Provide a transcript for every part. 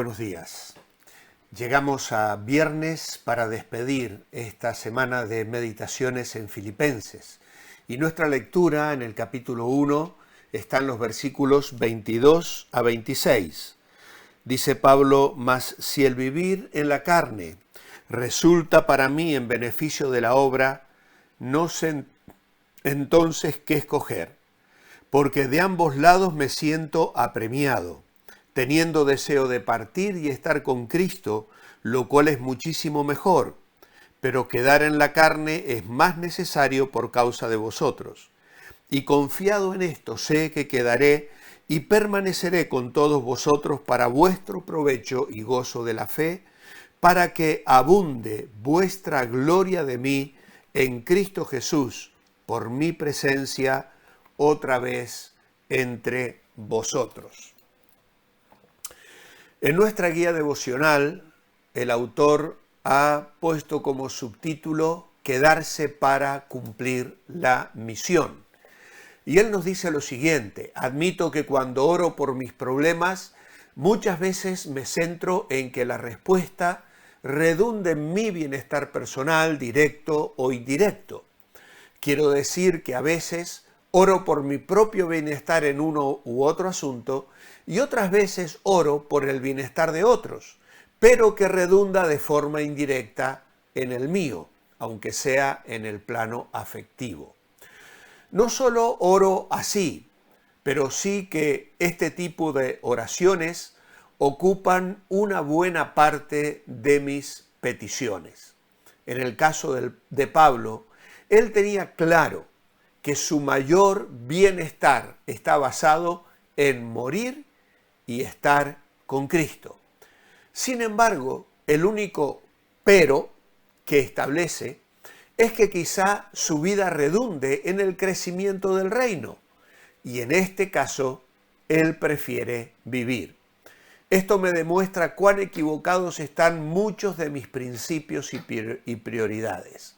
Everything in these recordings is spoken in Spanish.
buenos días. Llegamos a viernes para despedir esta semana de meditaciones en Filipenses. Y nuestra lectura en el capítulo 1 están los versículos 22 a 26. Dice Pablo: mas si el vivir en la carne resulta para mí en beneficio de la obra, no sé entonces qué escoger, porque de ambos lados me siento apremiado, teniendo deseo de partir y estar con Cristo, lo cual es muchísimo mejor, pero quedar en la carne es más necesario por causa de vosotros. Y confiado en esto, sé que quedaré y permaneceré con todos vosotros para vuestro provecho y gozo de la fe, para que abunde vuestra gloria de mí en Cristo Jesús, por mi presencia otra vez entre vosotros. En nuestra guía devocional, el autor ha puesto como subtítulo Quedarse para cumplir la misión. Y él nos dice lo siguiente: admito que cuando oro por mis problemas, muchas veces me centro en que la respuesta redunde en mi bienestar personal, directo o indirecto. Quiero decir que a veces oro por mi propio bienestar en uno u otro asunto y otras veces oro por el bienestar de otros, pero que redunda de forma indirecta en el mío, aunque sea en el plano afectivo. No solo oro así, pero sí que este tipo de oraciones ocupan una buena parte de mis peticiones. En el caso de Pablo, él tenía claro que su mayor bienestar está basado en morir y estar con Cristo. Sin embargo, el único pero que establece es que quizá su vida redunde en el crecimiento del reino, y en este caso, él prefiere vivir. Esto me demuestra cuán equivocados están muchos de mis principios y prioridades.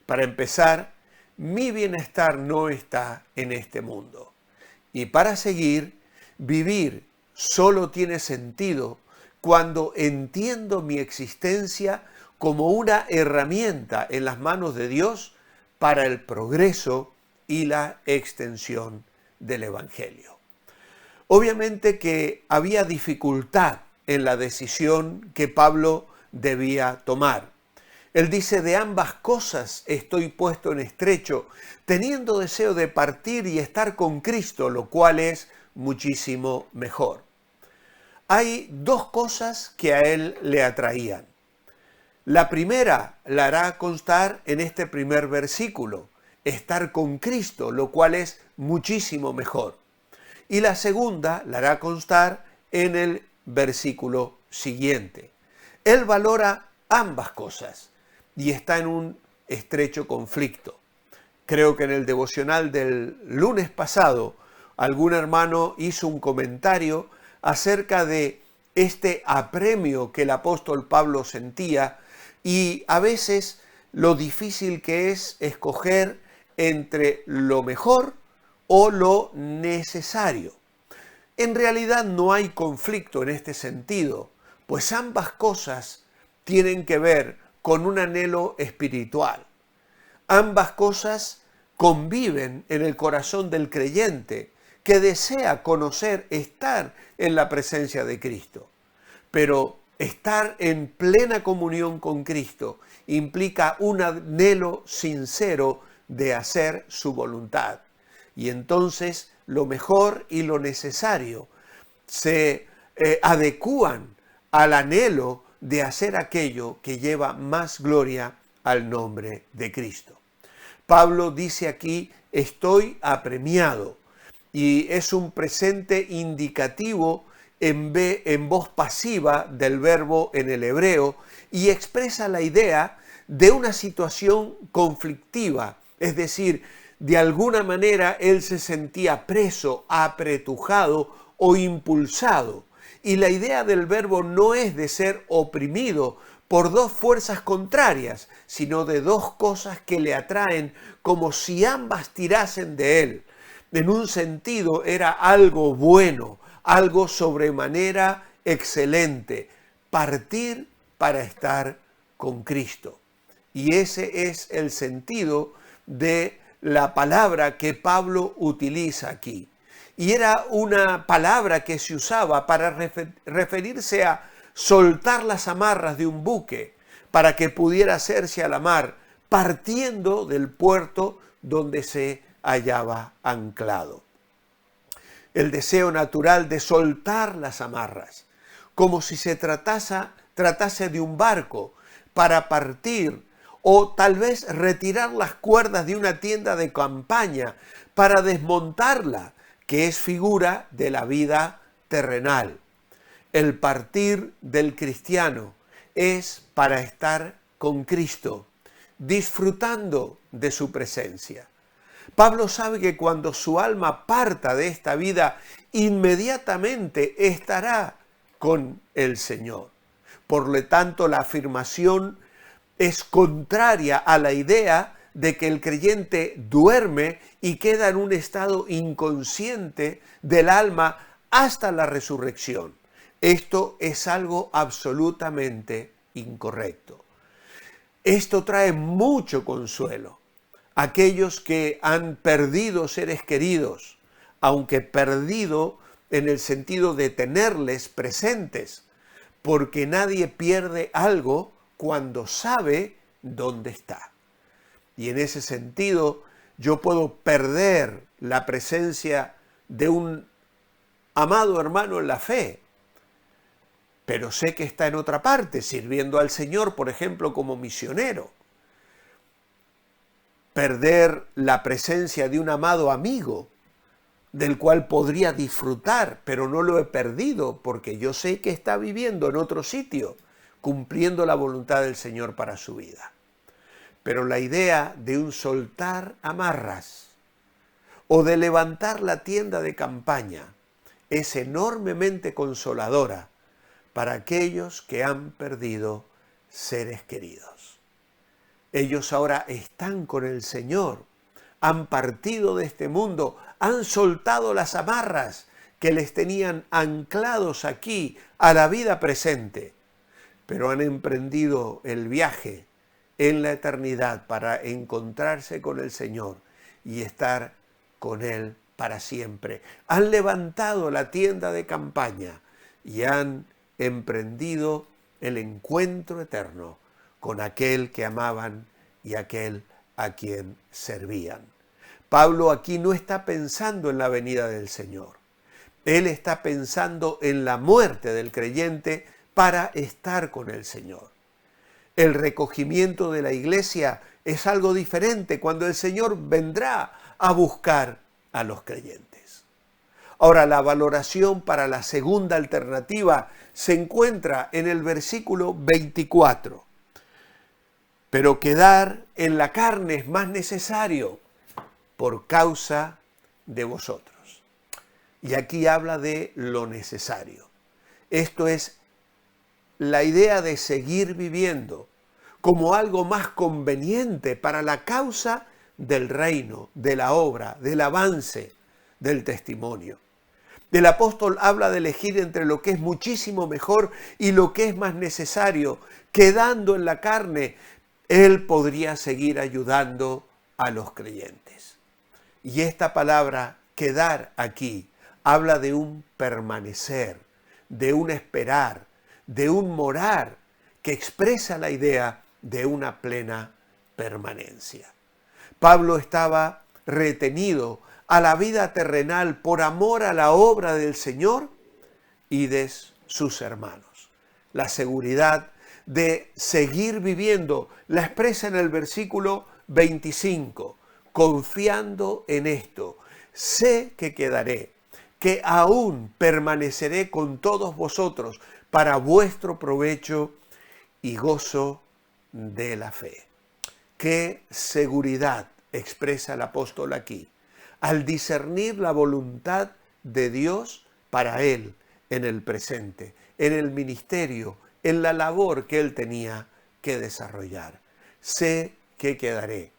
Para empezar, mi bienestar no está en este mundo. Y para seguir, vivir solo tiene sentido cuando entiendo mi existencia como una herramienta en las manos de Dios para el progreso y la extensión del Evangelio. Obviamente que había dificultad en la decisión que Pablo debía tomar. Él dice: de ambas cosas estoy puesto en estrecho, teniendo deseo de partir y estar con Cristo, lo cual es muchísimo mejor. Hay dos cosas que a él le atraían. La primera la hará constar en este primer versículo: estar con Cristo, lo cual es muchísimo mejor. Y la segunda la hará constar en el versículo siguiente. Él valora ambas cosas y está en un estrecho conflicto. Creo que en el devocional del lunes pasado algún hermano hizo un comentario acerca de este apremio que el apóstol Pablo sentía y a veces lo difícil que es escoger entre lo mejor o lo necesario. En realidad no hay conflicto en este sentido, pues ambas cosas tienen que ver con un anhelo espiritual. Ambas cosas conviven en el corazón del creyente que desea conocer, estar en la presencia de Cristo. Pero estar en plena comunión con Cristo implica un anhelo sincero de hacer su voluntad. Y entonces lo mejor y lo necesario se adecúan al anhelo de hacer aquello que lleva más gloria al nombre de Cristo. Pablo dice aquí: estoy apremiado, y es un presente indicativo en voz pasiva del verbo en el hebreo y expresa la idea de una situación conflictiva, es decir, de alguna manera él se sentía preso, apretujado o impulsado. Y la idea del verbo no es de ser oprimido por dos fuerzas contrarias, sino de dos cosas que le atraen como si ambas tirasen de él. En un sentido era algo bueno, algo sobremanera excelente, partir para estar con Cristo. Y ese es el sentido de la palabra que Pablo utiliza aquí. Y era una palabra que se usaba para referirse a soltar las amarras de un buque para que pudiera hacerse a la mar, partiendo del puerto donde se hallaba anclado. El deseo natural de soltar las amarras, como si se tratase de un barco para partir, o tal vez retirar las cuerdas de una tienda de campaña para desmontarla, que es figura de la vida terrenal. El partir del cristiano es para estar con Cristo, disfrutando de su presencia. Pablo sabe que cuando su alma parta de esta vida, inmediatamente estará con el Señor. Por lo tanto, la afirmación es contraria a la idea de que el creyente duerme y queda en un estado inconsciente del alma hasta la resurrección. Esto es algo absolutamente incorrecto. Esto trae mucho consuelo a aquellos que han perdido seres queridos, aunque perdido en el sentido de tenerles presentes, porque nadie pierde algo cuando sabe dónde está. Y en ese sentido, yo puedo perder la presencia de un amado hermano en la fe, pero sé que está en otra parte, sirviendo al Señor, por ejemplo, como misionero. Perder la presencia de un amado amigo, del cual podría disfrutar, pero no lo he perdido, porque yo sé que está viviendo en otro sitio, cumpliendo la voluntad del Señor para su vida. Pero la idea de un soltar amarras o de levantar la tienda de campaña es enormemente consoladora para aquellos que han perdido seres queridos. Ellos ahora están con el Señor, han partido de este mundo, han soltado las amarras que les tenían anclados aquí a la vida presente, pero han emprendido el viaje en la eternidad para encontrarse con el Señor y estar con Él para siempre. Han levantado la tienda de campaña y han emprendido el encuentro eterno con aquel que amaban y aquel a quien servían. Pablo aquí no está pensando en la venida del Señor. Él está pensando en la muerte del creyente para estar con el Señor. El recogimiento de la iglesia es algo diferente cuando el Señor vendrá a buscar a los creyentes. Ahora, la valoración para la segunda alternativa se encuentra en el versículo 24. Pero quedar en la carne es más necesario por causa de vosotros. Y aquí habla de lo necesario. Esto es la idea de seguir viviendo como algo más conveniente para la causa del reino, de la obra, del avance, del testimonio. El apóstol habla de elegir entre lo que es muchísimo mejor y lo que es más necesario. Quedando en la carne, él podría seguir ayudando a los creyentes. Y esta palabra, quedar aquí, habla de un permanecer, de un esperar, de un morar, que expresa la idea de una plena permanencia. Pablo estaba retenido a la vida terrenal por amor a la obra del Señor y de sus hermanos. La seguridad de seguir viviendo la expresa en el versículo 25, confiando en esto, sé que quedaré, que aún permaneceré con todos vosotros para vuestro provecho y gozo de la fe. Qué seguridad expresa el apóstol aquí, al discernir la voluntad de Dios para él en el presente, en el ministerio, en la labor que él tenía que desarrollar. Sé que quedaré.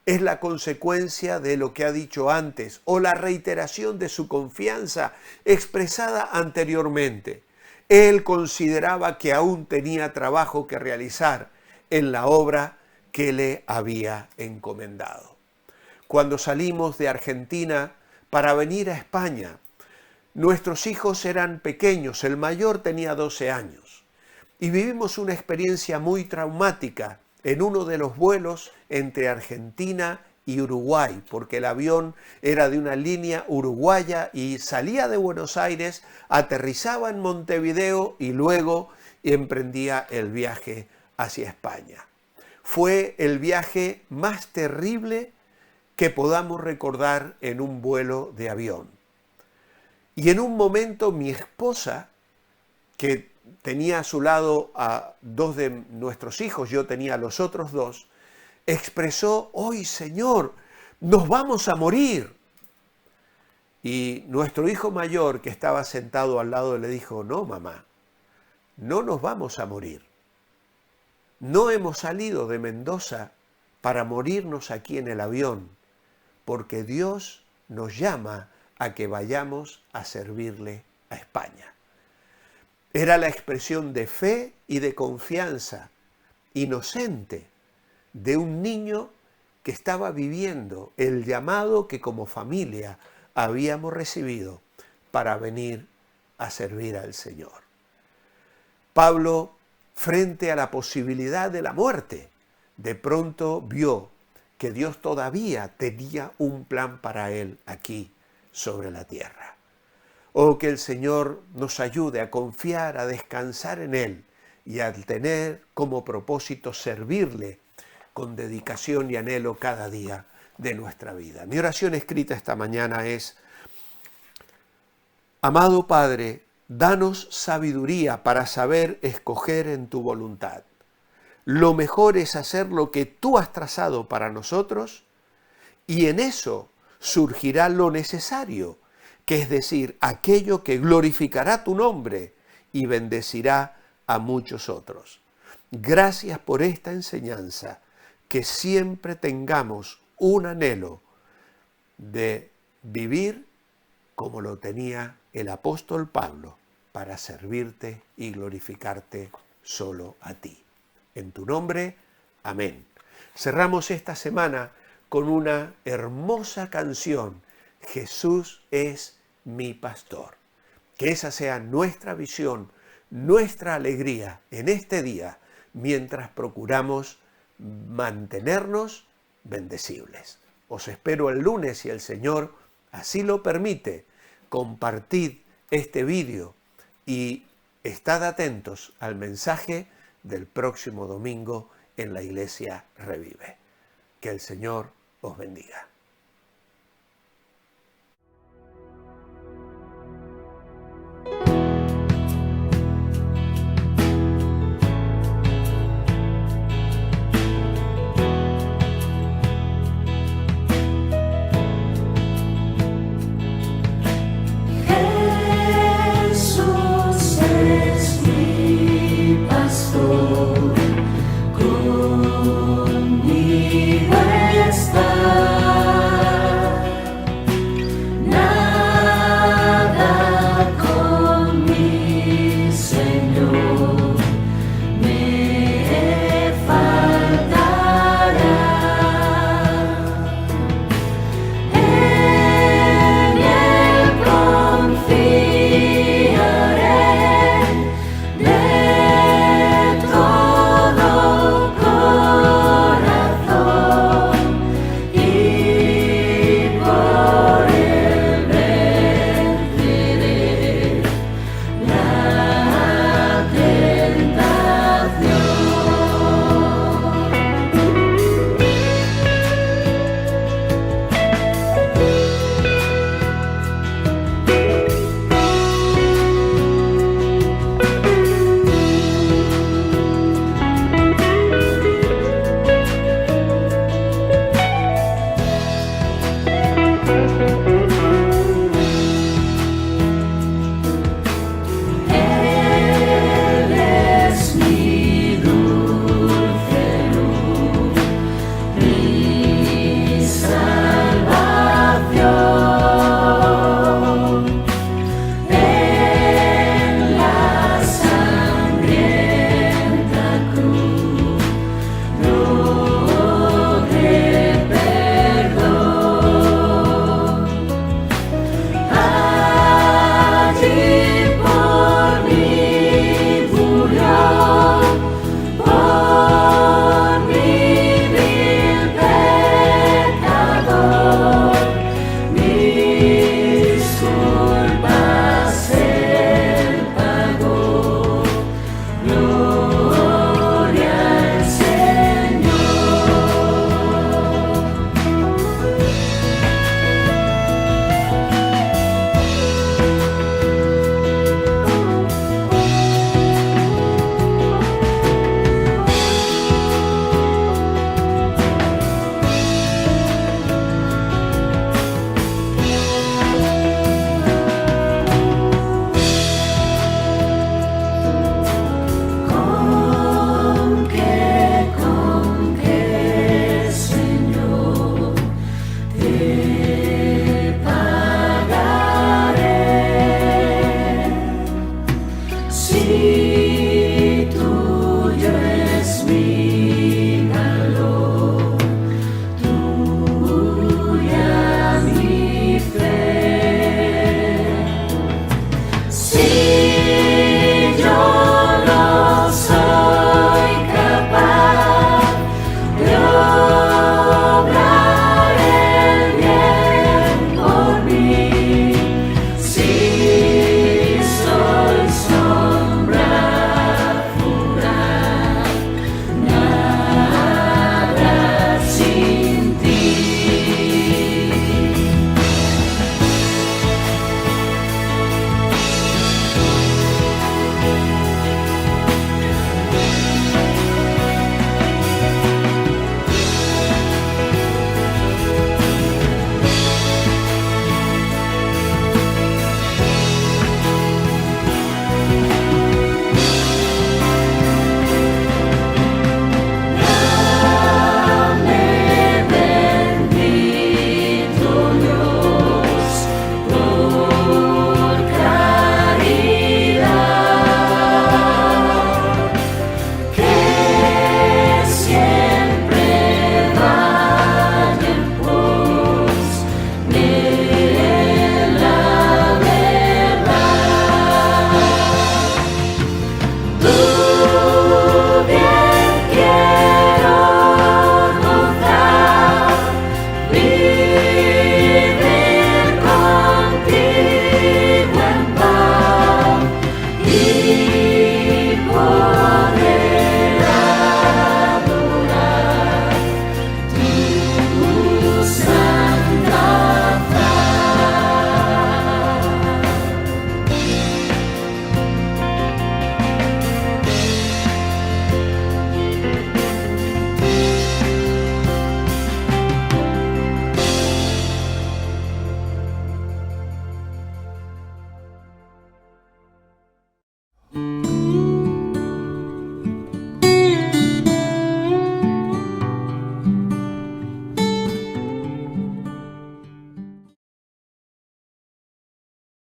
Es la consecuencia de lo que ha dicho antes o la reiteración de su confianza expresada anteriormente. Él consideraba que aún tenía trabajo que realizar en la obra que le había encomendado. Cuando salimos de Argentina para venir a España, nuestros hijos eran pequeños, el mayor tenía 12 años, y vivimos una experiencia muy traumática en uno de los vuelos entre Argentina y Uruguay, porque el avión era de una línea uruguaya y salía de Buenos Aires, aterrizaba en Montevideo y luego emprendía el viaje hacia España. Fue el viaje más terrible que podamos recordar en un vuelo de avión. Y en un momento mi esposa, que tenía a su lado a 2 de nuestros hijos, yo tenía a los otros 2, expresó: ¡Hoy, Señor, nos vamos a morir! Y nuestro hijo mayor, que estaba sentado al lado, le dijo: no, mamá, no nos vamos a morir. No hemos salido de Mendoza para morirnos aquí en el avión, porque Dios nos llama a que vayamos a servirle a España. Era la expresión de fe y de confianza inocente de un niño que estaba viviendo el llamado que como familia habíamos recibido para venir a servir al Señor. Pablo, frente a la posibilidad de la muerte, de pronto vio que Dios todavía tenía un plan para él aquí sobre la tierra. Oh, que el Señor nos ayude a confiar, a descansar en Él y a tener como propósito servirle con dedicación y anhelo cada día de nuestra vida. Mi oración escrita esta mañana es: amado Padre, danos sabiduría para saber escoger en tu voluntad. Lo mejor es hacer lo que tú has trazado para nosotros y en eso surgirá lo necesario, que es decir, aquello que glorificará tu nombre y bendecirá a muchos otros. Gracias por esta enseñanza, que siempre tengamos un anhelo de vivir como lo tenía el apóstol Pablo, para servirte y glorificarte solo a ti. En tu nombre, amén. Cerramos esta semana con una hermosa canción: Jesús es mi pastor. Que esa sea nuestra visión, nuestra alegría en este día, mientras procuramos mantenernos bendecibles. Os espero el lunes, si el Señor así lo permite. Compartid este vídeo y estad atentos al mensaje del próximo domingo en la Iglesia Revive. Que el Señor os bendiga.